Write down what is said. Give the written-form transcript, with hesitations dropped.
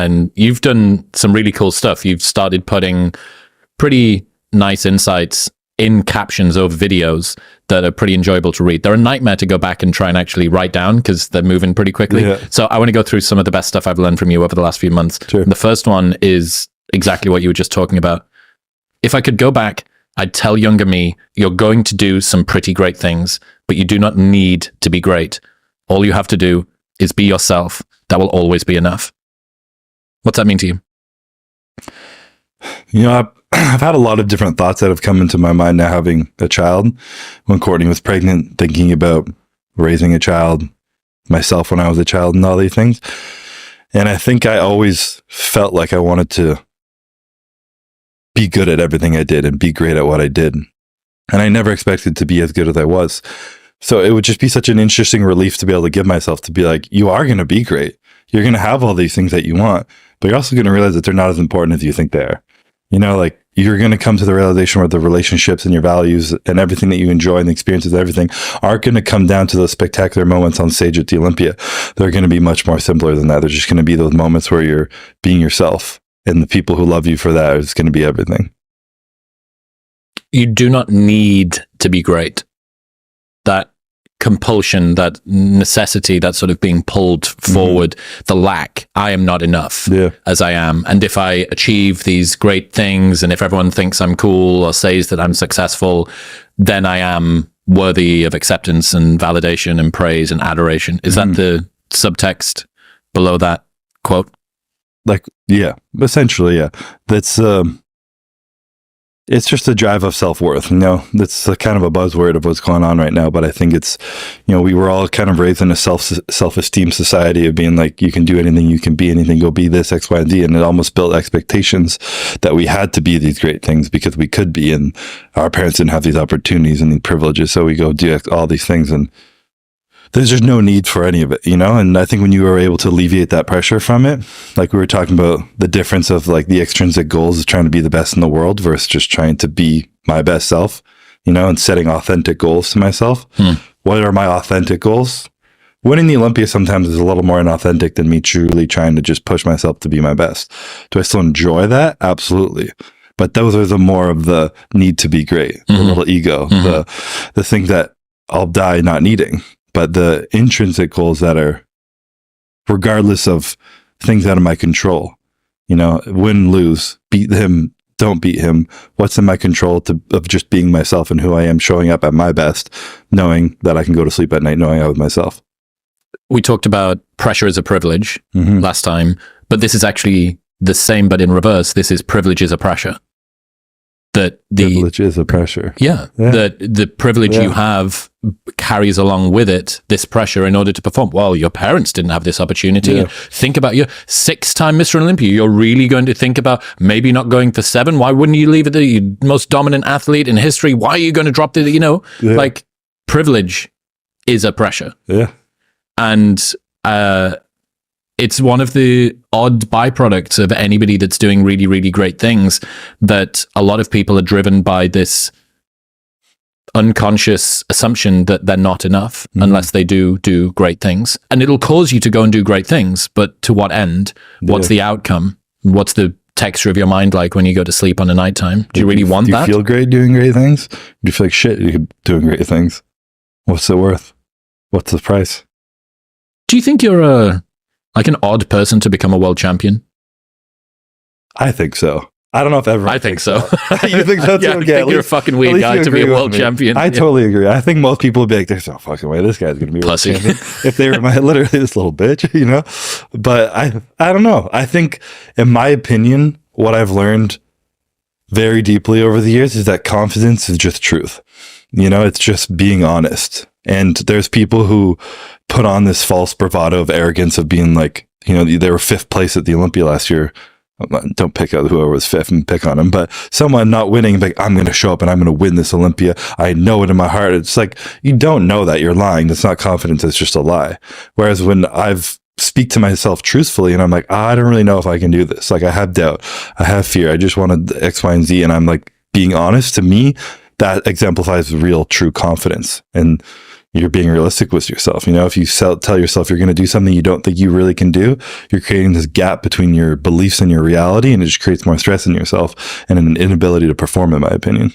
and you've done some really cool stuff. You've started putting pretty nice insights in captions over videos that are pretty enjoyable to read. They're a nightmare to go back and try and actually write down because they're moving pretty quickly. Yeah. So I want to go through some of the best stuff I've learned from you over the last few months. Sure. The first one is exactly what you were just talking about. If I could go back, I'd tell younger me, you're going to do some pretty great things, but you do not need to be great. All you have to do is be yourself. That will always be enough. What's that mean to you? You know, I've had a lot of different thoughts that have come into my mind now having a child. When Courtney was pregnant, thinking about raising a child, myself when I was a child and all these things. And I think I always felt like I wanted to be good at everything I did and be great at what I did. And I never expected to be as good as I was. So it would just be such an interesting relief to be able to give myself to be like, you are going to be great. You're going to have all these things that you want, but you're also going to realize that they're not as important as you think they are. You know, like you're going to come to the realization where the relationships and your values and everything that you enjoy and the experiences, everything aren't going to come down to those spectacular moments on stage at the Olympia. They're going to be much more simpler than that. They're just going to be those moments where you're being yourself, and the people who love you for that is going to be everything. You do not need to be great. That compulsion, that necessity, that sort of being pulled forward, the lack, I am not enough as I am. And if I achieve these great things, and if everyone thinks I'm cool or says that I'm successful, then I am worthy of acceptance and validation and praise and adoration. Is that the subtext below that quote? Like, yeah, essentially, yeah. That's, it's just a drive of self-worth. You know, that's kind of a buzzword of what's going on right now. But I think it's, you know, we were all kind of raised in a self-esteem society of being like, you can do anything, you can be anything, go be this, X, Y, and Z. And it almost built expectations that we had to be these great things because we could be. And our parents didn't have these opportunities and these privileges. So we go do all these things, and there's just no need for any of it, you know? And I think when you were able to alleviate that pressure from it, like we were talking about the difference of like the extrinsic goals of trying to be the best in the world versus just trying to be my best self, you know, and setting authentic goals to myself. What are my authentic goals? Winning the Olympia sometimes is a little more inauthentic than me truly trying to just push myself to be my best. Do I still enjoy that? Absolutely. But those are the more of the need to be great, the little ego, the thing that I'll die not needing. But the intrinsic goals that are regardless of things out of my control, you know, win, lose, beat him, don't beat him. What's in my control of just being myself and who I am, showing up at my best, knowing that I can go to sleep at night, knowing I was myself. We talked about pressure as a privilege last time, but this is actually the same, but in reverse. This is privilege as a pressure. That the privilege is a pressure. Yeah. That the privilege you have carries along with it this pressure in order to perform. Well, your parents didn't have this opportunity. And think about your 6-time Mr. Olympia. You're really going to think about maybe not going for 7. Why wouldn't you leave it the most dominant athlete in history? Why are you going to drop the, you know, like privilege is a pressure. Yeah. And it's one of the odd byproducts of anybody that's doing really, really great things, that a lot of people are driven by this unconscious assumption that they're not enough unless they do great things. And it'll cause you to go and do great things, but to what end? What's the outcome? What's the texture of your mind like when you go to sleep on a nighttime? Do you really want that? Do you feel great doing great things? Do you feel like shit doing great things? What's it worth? What's the price? Do you think you're like an odd person to become a world champion? I think so. I don't know if everyone. I think so. You think so too? Yeah, I think you're a fucking weird guy to be a world champion. I totally agree. I think most people would be like, "There's no fucking way this guy's going to be a world champion." If they were literally this little bitch, you know. But I don't know. I think, in my opinion, what I've learned very deeply over the years is that confidence is just truth. You know, it's just being honest. And there's people who put on this false bravado of arrogance of being like, you know, they were 5th place at the Olympia last year. Don't pick out whoever was 5th and pick on him, but someone not winning, like, I'm going to show up and I'm going to win this Olympia. I know it in my heart. It's like, you don't know that, you're lying. That's not confidence. It's just a lie. Whereas when I've speak to myself truthfully and I'm like, I don't really know if I can do this. Like, I have doubt. I have fear. I just wanted X, Y, and Z. And I'm like being honest. To me, that exemplifies real, true confidence. And, you're being realistic with yourself. You know, if you tell yourself you're going to do something you don't think you really can do, you're creating this gap between your beliefs and your reality, and it just creates more stress in yourself and an inability to perform, in my opinion.